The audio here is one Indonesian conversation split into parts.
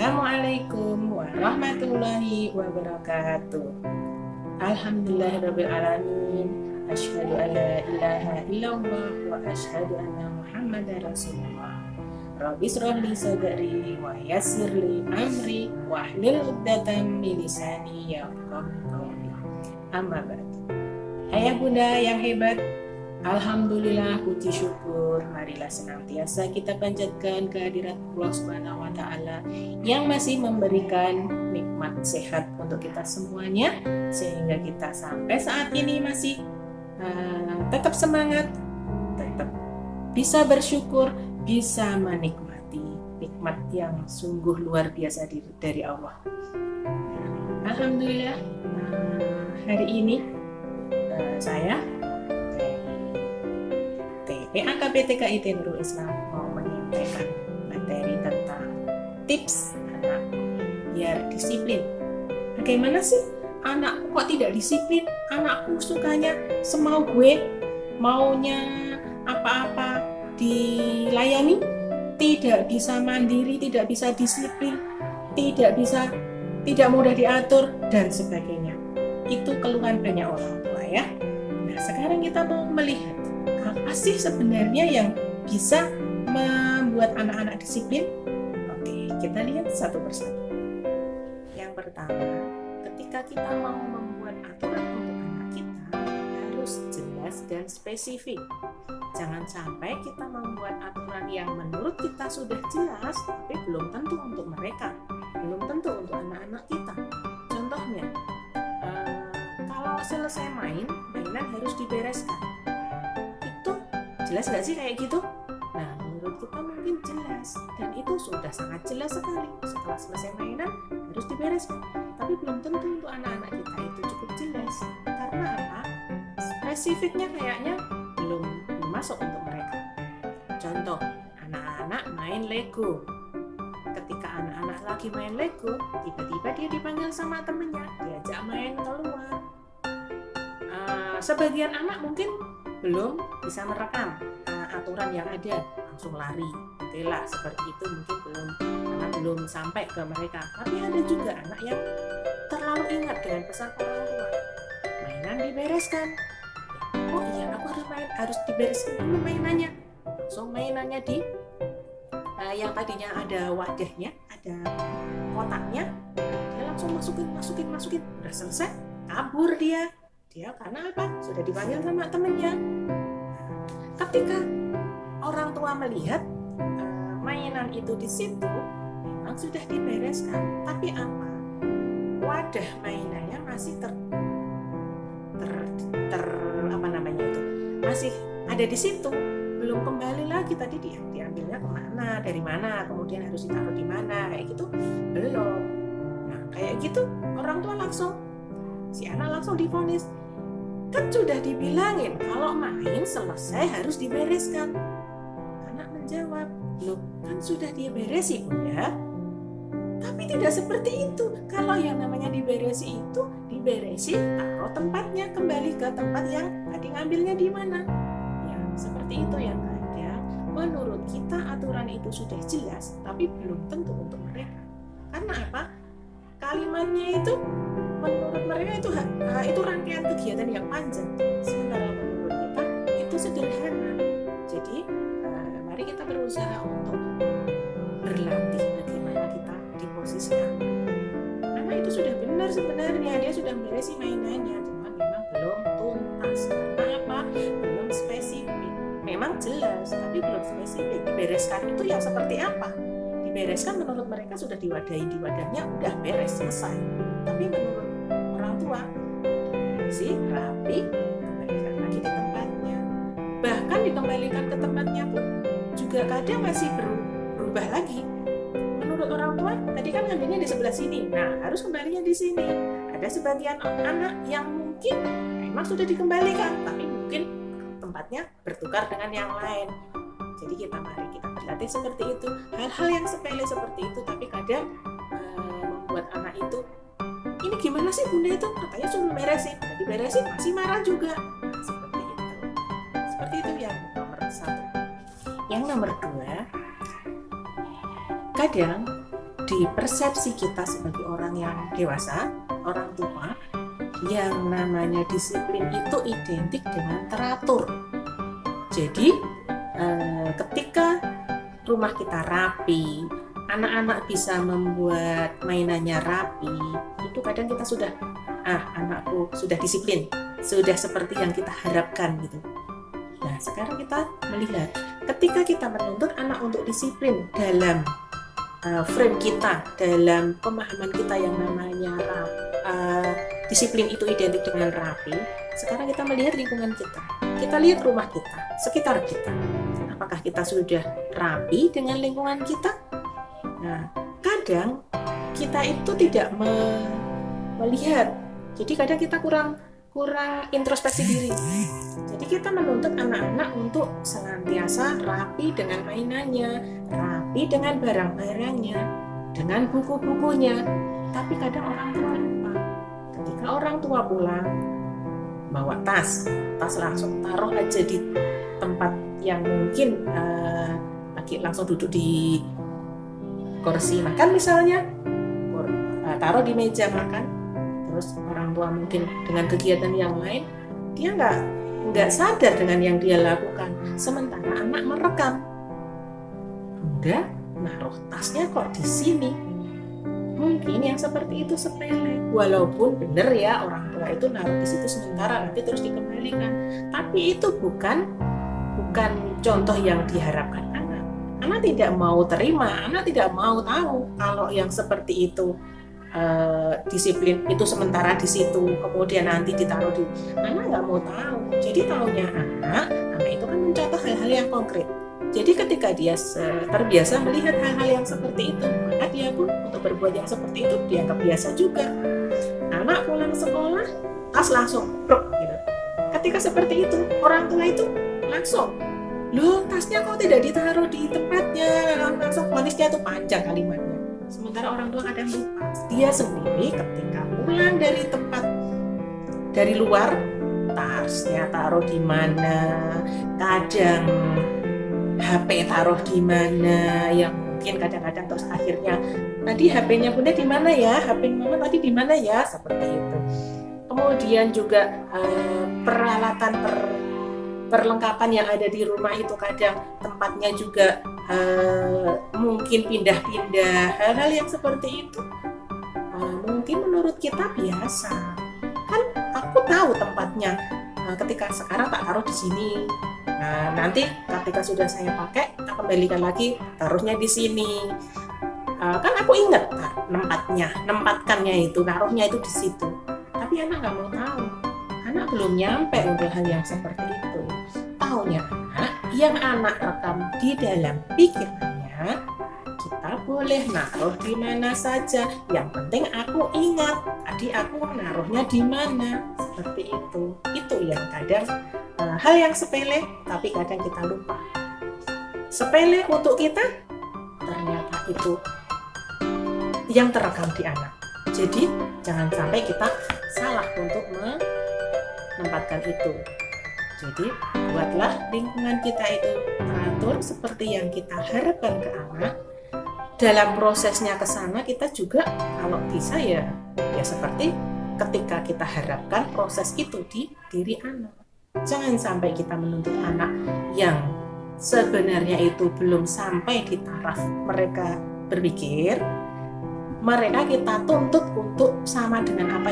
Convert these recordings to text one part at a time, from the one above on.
Assalamualaikum warahmatullahi wabarakatuh. Alhamdulillahirabbil alamin. Asyhadu an la ilaha illallah wa asyhadu anna Muhammadar Rasulullah. Rabbi shrah li sadri wa yassir li amri wahlul 'uqdatam min lisani yafqahu qawli. Amma ba'd. Ayah bunda yang hebat, alhamdulillah, puji syukur, marilah senantiasa kita panjatkan kehadirat Allah Subhanahu wa taala yang masih memberikan nikmat sehat untuk kita semuanya, sehingga kita sampai saat ini masih tetap semangat, tetap bisa bersyukur, bisa menikmati nikmat yang sungguh luar biasa dari Allah. Alhamdulillah, hari ini saya PAKPTKIT Nurul Islam mau menyampaikan materi tentang tips anak biar disiplin. Bagaimana sih anakku kok tidak disiplin? Anakku sukanya semau gue, maunya apa-apa dilayani, tidak bisa mandiri, tidak bisa disiplin, tidak mudah diatur dan sebagainya. Itu keluhan banyak orang tua ya. Nah, sekarang kita mau melihat apa sih sebenarnya yang bisa membuat anak-anak disiplin? Oke, kita lihat satu persatu. Yang pertama, ketika kita mau membuat aturan untuk anak kita, harus jelas dan spesifik. Jangan sampai kita membuat aturan yang menurut kita sudah jelas, tapi belum tentu untuk mereka, belum tentu untuk anak-anak kita. Contohnya, kalau selesai mainan harus dibereskan. Jelas nggak sih kayak gitu? Nah, menurut kita mungkin jelas, dan itu sudah sangat jelas sekali. Setelah selesai mainan harus dibereskan, tapi belum tentu untuk anak-anak kita itu cukup jelas. Karena apa? Spesifiknya kayaknya belum masuk untuk mereka. Contoh, anak-anak main Lego. Ketika anak-anak lagi main Lego, tiba-tiba dia dipanggil sama temennya, diajak main keluar. Sebagian anak mungkin belum bisa merekam aturan yang ada, langsung lari. Oke lah, seperti itu mungkin belum sampai ke mereka. Tapi ada juga anak yang terlalu ingat dengan pesan orang tua. Mainan dibereskan. Oh iya, aku harus dibereskan dulu mainannya. Langsung mainannya yang tadinya ada wadahnya, ada kotaknya, dia langsung masukin. Udah selesai, kabur dia. Karena apa? Sudah dipanggil sama temennya. Ketika orang tua melihat mainan itu di situ, memang sudah dibereskan, tapi apa? Wadah mainannya masih masih ada di situ, belum kembali lagi. Tadi diambilnya kemana, dari mana, kemudian harus ditaruh di mana, kayak gitu belum. Nah, kayak gitu orang tua si anak langsung divonis. Kan sudah dibilangin kalau main selesai harus dibereskan. Anak menjawab, loh kan sudah diberesi bunda. Tapi tidak seperti itu. Kalau yang namanya diberesi itu, taruh tempatnya, kembali ke tempat yang tadi ngambilnya di mana. Ya seperti itu yang kadang menurut kita aturan itu sudah jelas, tapi belum tentu untuk mereka. Karena apa? Kalimatnya itu menurut mereka itu rangkaian kegiatan yang panjang, sementara menurut kita itu sederhana. Jadi mari kita berusaha untuk berlatih bagaimana kita di posisi anak itu sudah benar sebenarnya, dia sudah beresi mainannya, cuma memang belum tuntas. Karena apa? Belum spesifik. Memang jelas tapi belum spesifik. Dibereskan itu yang seperti apa? Dibereskan menurut mereka sudah diwadahi di wadahnya, udah beres, selesai. Tapi menurut orang tua diberesi, rapi, kembalikan lagi di tempatnya. Bahkan dikembalikan ke tempatnya pun juga kadang masih berubah lagi. Menurut orang tua, tadi kan ngambilnya di sebelah sini, nah harus kembalinya di sini. Ada sebagian anak yang mungkin memang sudah dikembalikan, tapi mungkin tempatnya bertukar dengan yang lain. Jadi mari kita berlatih seperti itu. Hal-hal yang sepele seperti itu, tapi kadang membuat anak itu, ini gimana sih bunda itu? Katanya suruh beresin, udah diberesin masih marah juga. Nah, seperti itu. Seperti itu yang nomor 1. Yang nomor 2, kadang di persepsi kita sebagai orang yang dewasa, orang tua, yang namanya disiplin itu identik dengan teratur. Jadi ketika rumah kita rapi, anak-anak bisa membuat mainannya rapi, itu kadang kita sudah, anakku sudah disiplin, sudah seperti yang kita harapkan gitu. Nah, sekarang kita melihat, ketika kita menuntut anak untuk disiplin dalam frame kita, dalam pemahaman kita yang namanya disiplin itu identik dengan rapi, sekarang kita melihat lingkungan kita. Kita lihat rumah kita, sekitar kita. Apakah kita sudah rapi dengan lingkungan kita? Nah, kadang kita itu tidak melihat. Jadi kadang kita kurang introspeksi diri. Jadi kita menuntut anak-anak untuk senantiasa rapi dengan mainannya, rapi dengan barang-barangnya, dengan buku-bukunya. Tapi kadang orang tua lupa. Ketika orang tua pulang, bawa tas langsung taruh aja di tempat yang mungkin lagi langsung duduk di kursi makan misalnya, taruh di meja makan. Terus orang tua mungkin dengan kegiatan yang lain, dia nggak sadar dengan yang dia lakukan. Sementara anak merekam, Bunda naruh tasnya kok di sini. Mungkin yang seperti itu sepele, walaupun benar ya orang tua itu naruh di situ sementara nanti terus dikembalikan. Tapi itu bukan contoh yang diharapkan anak. Anak tidak mau terima, anak tidak mau tahu kalau yang seperti itu disiplin itu sementara di situ, kemudian nanti ditaruh di, anak nggak mau tahu. Jadi tahunya anak itu kan mencontoh hal-hal yang konkret. Jadi ketika dia terbiasa melihat hal-hal yang seperti itu, maka dia pun untuk berbuat yang seperti itu dianggap biasa juga. Anak pulang sekolah, tas langsung brok gitu. Ketika seperti itu, orang tua itu langsung, loh tasnya kok tidak ditaruh di tempatnya, langsung manisnya itu panjang kalimatnya. Sementara orang tua kadang lupa, dia sendiri ketika pulang dari luar, tasnya taruh di mana, kadang HP taruh di mana, yang mungkin kadang-kadang terus akhirnya tadi HP-nya Bunda di mana ya, HP Mama tadi di mana ya, seperti itu. Kemudian juga perlengkapan yang ada di rumah itu kadang tempatnya juga mungkin pindah-pindah, hal-hal yang seperti itu mungkin menurut kita biasa. Kan aku tahu tempatnya, ketika sekarang tak taruh di sini. Nah, nanti ketika sudah saya pakai, tak kembalikan lagi, taruhnya di sini. Kan aku ingat nempatkannya itu, taruhnya itu di situ. Tapi anak nggak mau tahu. Anak belum nyampe untuk hal yang seperti itu. Taunya anak, yang anak rekam di dalam pikirannya, kita boleh naruh di mana saja. Yang penting aku ingat, tadi aku naruhnya di mana. Seperti itu. Itu yang kadang hal yang sepele, tapi kadang kita lupa. Sepele untuk kita, ternyata itu yang terekam di anak. Jadi jangan sampai kita salah untuk menempatkan itu. Jadi buatlah lingkungan kita itu teratur seperti yang kita harapkan ke anak. Dalam prosesnya ke sana kita juga kalau bisa ya seperti ketika kita harapkan proses itu di diri anak. Jangan sampai kita menuntut anak yang sebenarnya itu belum sampai di taraf mereka berpikir, mereka kita tuntut untuk sama dengan apa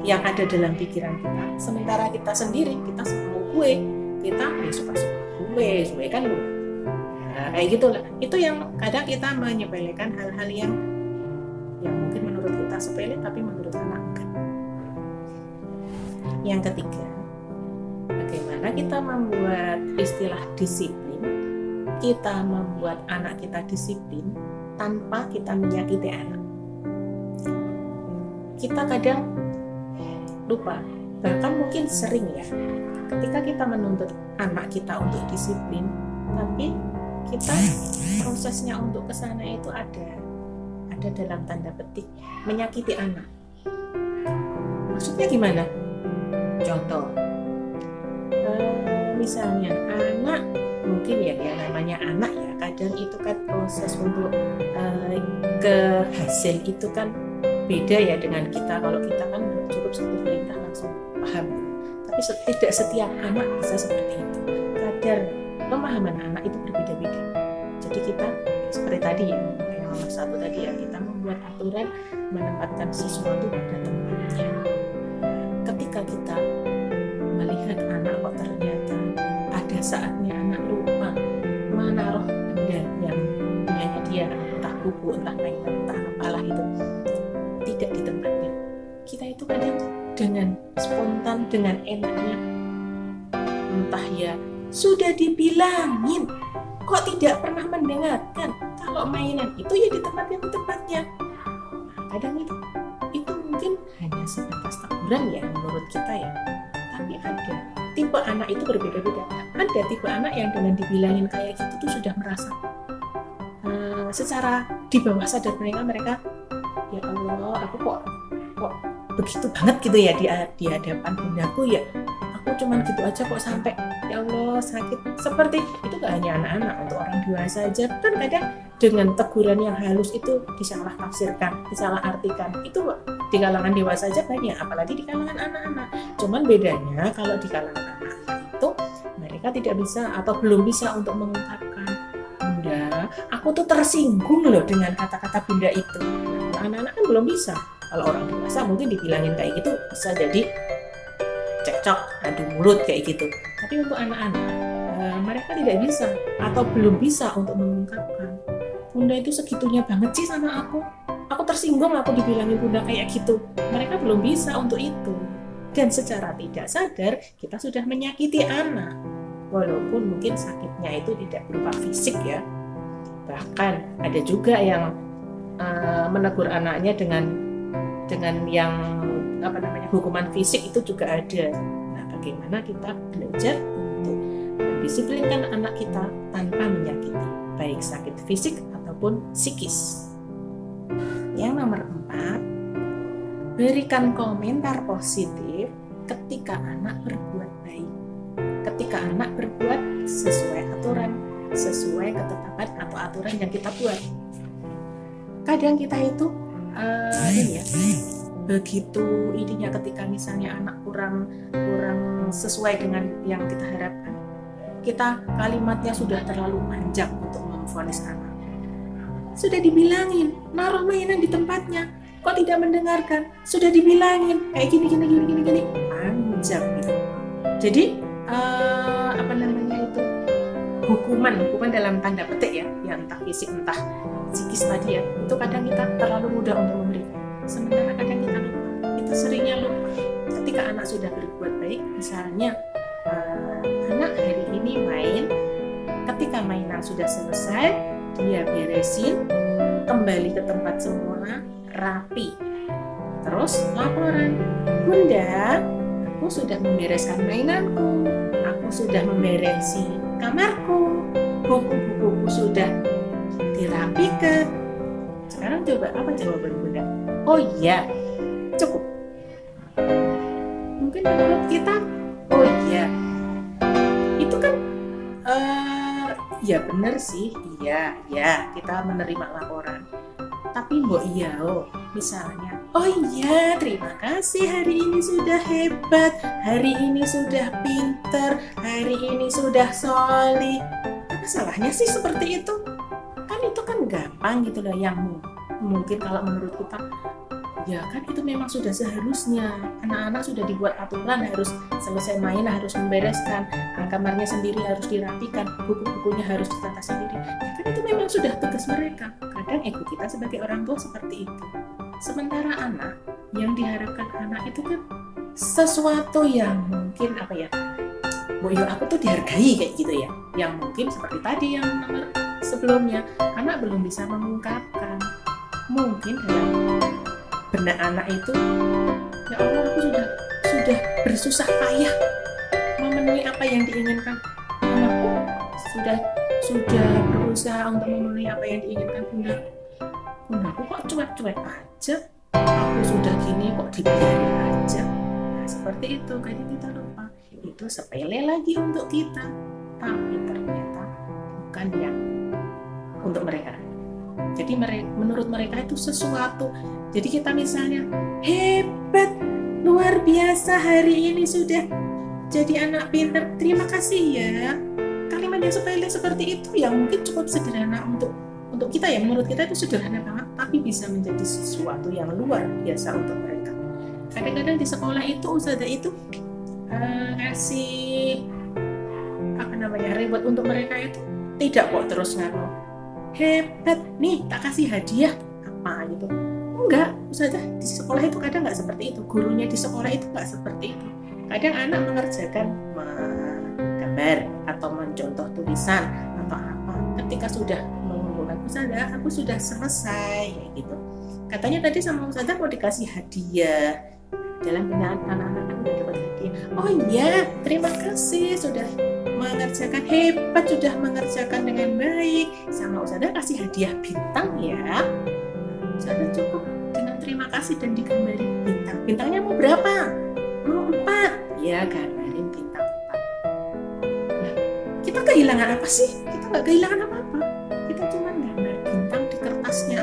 yang ada dalam pikiran kita. Sementara kita sendiri, kita mau gue, kita suka-suka gue kan gue. Nah, kayak gitulah. Itu yang kadang kita menyepelekan hal-hal yang mungkin menurut kita sepele, tapi menurut anak enggak. Yang ketiga, bagaimana kita membuat istilah disiplin, kita membuat anak kita disiplin tanpa kita menyakiti anak. Kita kadang lupa, bahkan mungkin sering ya, ketika kita menuntut anak kita untuk disiplin, tapi kita prosesnya untuk kesana itu ada dalam tanda petik menyakiti anak. Maksudnya gimana? Contoh, misalnya anak mungkin ya yang namanya anak ya, kadang itu kan proses untuk ke hasil itu kan beda ya dengan kita. Kalau kita kan cukup satu perintah langsung paham gitu. Tapi tidak setiap anak bisa seperti itu. Kadar pemahaman anak itu berbeda-beda. Jadi kita seperti tadi ya, yang nomor 1 tadi ya, kita membuat aturan, menempatkan sesuatu pada tempatnya. Ketika kita melihat anak kok ternyata ada saatnya anak lupa menaruh benda yang punyanya dia, entah buku, entah mainan, entah apalah itu, tidak di tempatnya. Kita itu kadang dengan spontan, dengan enaknya, entah ya sudah dibilangin kok tidak pernah mendengarkan kalau mainan itu ya di tempatnya. Kadang itu mungkin hanya sebatas teguran ya menurut kita ya, tapi ada tipe anak itu berbeda-beda. Ada tipe anak yang dengan dibilangin kayak gitu tuh sudah merasa secara di bawah sadar mereka ya Allah, aku kok begitu banget gitu ya di hadapan bundaku ya, aku cuman gitu aja kok sampai ya Allah sakit. Seperti itu gak hanya anak-anak, untuk orang dewasa aja kan kadang dengan teguran yang halus itu disalah tafsirkan, disalah artikan. Itu di kalangan dewasa aja banyak, apalagi di kalangan anak-anak. Cuman bedanya kalau di kalangan anak-anak itu mereka tidak bisa atau belum bisa untuk mengungkapkan, Bunda, aku tuh tersinggung loh dengan kata-kata Bunda itu. Nah, anak-anak kan belum bisa. Kalau orang dewasa mungkin dibilangin kayak gitu bisa jadi cekcok, adu mulut kayak gitu. Tapi untuk anak-anak mereka tidak bisa atau belum bisa untuk mengungkapkan, Bunda itu segitunya banget sih sama aku tersinggung aku dibilangin Bunda kayak gitu. Mereka belum bisa untuk itu, dan secara tidak sadar kita sudah menyakiti anak, walaupun mungkin sakitnya itu tidak berupa fisik ya. Bahkan ada juga yang menegur anaknya dengan yang hukuman fisik itu juga ada. Nah, bagaimana kita belajar untuk mendisiplinkan anak kita tanpa menyakiti, baik sakit fisik ataupun psikis. Yang nomor 4, berikan komentar positif ketika anak berbuat baik, ketika anak berbuat sesuai aturan, sesuai ketetapan atau aturan yang kita buat. Kadang kita itu begitu ininya ketika misalnya anak kurang sesuai dengan yang kita harapkan, kita kalimatnya sudah terlalu panjang untuk memvonis anak. Sudah dibilangin naruh mainan di tempatnya, kok tidak mendengarkan. Sudah dibilangin kayak gini panjang gitu. Jadi hukuman dalam tanda petik ya, yang entah fisik entah psikis tadi ya, itu kadang kita terlalu mudah untuk memberikan. Sementara kadang kita seringnya lupa ketika anak sudah berbuat baik. Misalnya anak hari ini main, ketika mainan sudah selesai dia beresin, kembali ke tempat semua rapi, terus laporan, Bunda, aku sudah membereskan mainanku, aku sudah memberesi kamarku, buku-bukuku sudah dirapikan. Sekarang coba apa jawaban Bunda? Oh iya, cukup. Mungkin menurut kita, oh iya, itu kan ya benar sih, iya kita menerima laporan. Tapi mbok iya misalnya, oh iya terima kasih, hari ini sudah hebat, hari ini sudah pinter, hari ini sudah solih. Apa salahnya sih seperti itu? Kan itu kan gampang gitu loh, yang mungkin kalau menurut kita ya kan itu memang sudah seharusnya. Anak-anak sudah dibuat aturan, harus selesai main harus membereskan, kamarnya sendiri harus dirapikan, buku-bukunya harus ditata sendiri. Ya kan itu memang sudah tugas mereka. Kadang ego kita sebagai orang tua seperti itu. Sementara anak, yang diharapkan anak itu kan sesuatu yang mungkin aku tuh dihargai kayak gitu ya. Yang mungkin seperti tadi yang nomor sebelumnya, anak belum bisa mengungkapkan. Mungkin dalam benak anak itu, ya Allah, aku sudah bersusah payah memenuhi apa yang diinginkan. Anakku sudah berusaha untuk memenuhi apa yang diinginkan bundaku kok cuek-cuek aja. Aku sudah gini kok dibiarin aja. Nah, seperti itu, kadang kita lupa. Itu sepele lagi untuk kita. tapi ternyata bukan yang untuk mereka. Jadi menurut mereka itu sesuatu. Jadi kita misalnya hebat, luar biasa, hari ini sudah jadi anak pintar, terima kasih ya. Kalimat yang sepele seperti itu yang mungkin cukup sederhana untuk kita ya, menurut kita itu sederhana banget, tapi bisa menjadi sesuatu yang luar biasa untuk mereka. Kadang-kadang di sekolah itu ustazah itu ngasih reward untuk mereka itu tidak kok terus ngomong hebat nih tak kasih hadiah apa gitu, enggak. Ustazah di sekolah itu kadang nggak seperti itu, gurunya di sekolah itu nggak seperti itu. Kadang anak mengerjakan menggambar atau mencontoh tulisan atau apa, ketika sudah mengumpulkan ustazah aku sudah selesai kayak gitu, katanya tadi sama ustazah mau dikasih hadiah. Dalam penyalaan anak-anak kan udah dapat hadiah, oh iya terima kasih sudah mengerjakan, hebat sudah mengerjakan dengan baik, sama ustazah kasih hadiah bintang ya. Ustazah cukup dengan terima kasih dan digambari bintang. Bintangnya mau berapa? Mau 4 ya, gambarin bintang 4. Nah, kita kehilangan apa sih? Kita nggak kehilangan apa-apa, kita cuma gambar bintang di kertasnya.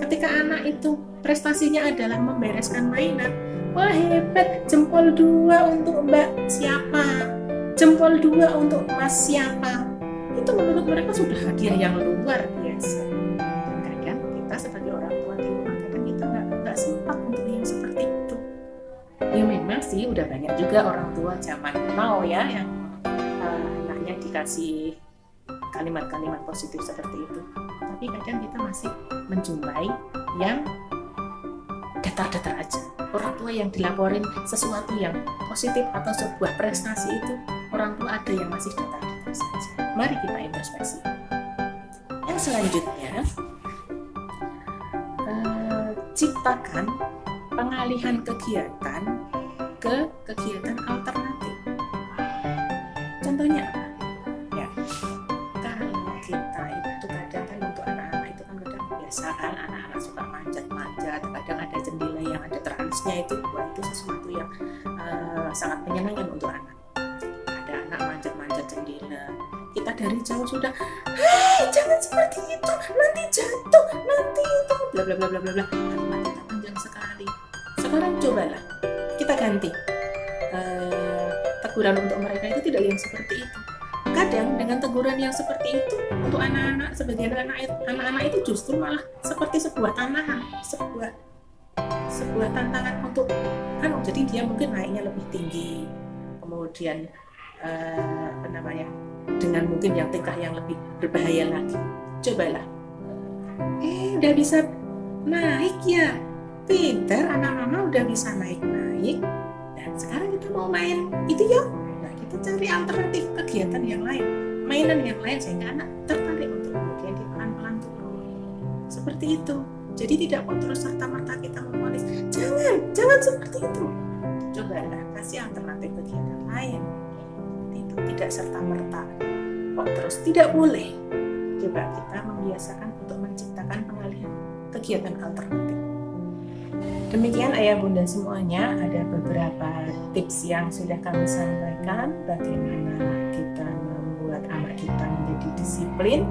Ketika anak itu prestasinya adalah membereskan mainan, wah hebat, jempol 2 untuk mbak siapa, jempol 2 untuk mas siapa, itu menurut mereka sudah hadiah yang luar biasa. Dan kadang kita sebagai orang tua di rumah, kadang kita nggak sempat untuk yang seperti itu. Ya memang sih udah banyak juga orang tua zaman now ya yang anaknya dikasih kalimat-kalimat positif seperti itu, tapi kadang kita masih menjumpai yang datar-datar aja. Orang tua yang dilaporin sesuatu yang positif atau sebuah prestasi itu, orang tua ada yang masih datar-datar saja. Mari kita introspeksi. Yang selanjutnya, ciptakan pengalihan kegiatan ke kegiatan alternatif. Contohnya apa? Ya, kalau kita itu kadang kan untuk anak-anak itu kan kadang kebiasaan anak-anak suka manjat-manjat, kadang ada jendela yang ada teralisnya itu, wah itu sesuatu yang sangat menyenangkan untuk anak. Ada anak manjat-manjat jendela, kita dari jauh sudah, hei jangan seperti itu, nanti jatuh, nanti itu, bla bla bla bla bla bla. Kalimat kita panjang sekali. Sekarang cobalah kita ganti. Teguran untuk mereka itu tidak yang seperti itu. Kadang dengan teguran yang seperti itu untuk anak-anak, sebagian anak-anak itu justru malah seperti sebuah tantangan, sebuah tantangan untuk jadi dia mungkin naiknya lebih tinggi, kemudian dengan mungkin yang tingkah yang lebih berbahaya lagi. Cobalah, udah bisa naik ya, pintar anak mama udah bisa naik. Dan sekarang kita mau main itu ya. Nah, kita cari alternatif kegiatan yang lain, mainan yang lain, sehingga anak tertarik untuk kemudian dia pelan-pelan turun. Seperti itu. Jadi tidak kok terus serta-merta kita memonis, jangan seperti itu. Cobalah kasih alternatif kegiatan lain. Itu tidak serta-merta kok terus tidak boleh. Coba kita membiasakan untuk menciptakan pengalihan kegiatan alternatif. Demikian ayah bunda semuanya, ada beberapa tips yang sudah kami sampaikan bagaimana kita membuat anak kita menjadi disiplin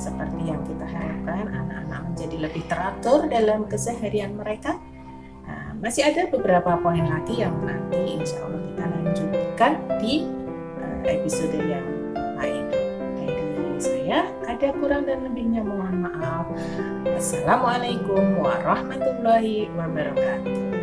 seperti yang kita harapkan, anak-anak menjadi lebih teratur dalam keseharian mereka. Masih ada beberapa poin lagi yang nanti insya Allah kita lanjutkan di episode yang lain. Dari saya, ada kurang dan lebihnya mohon maaf. Assalamualaikum warahmatullahi wabarakatuh.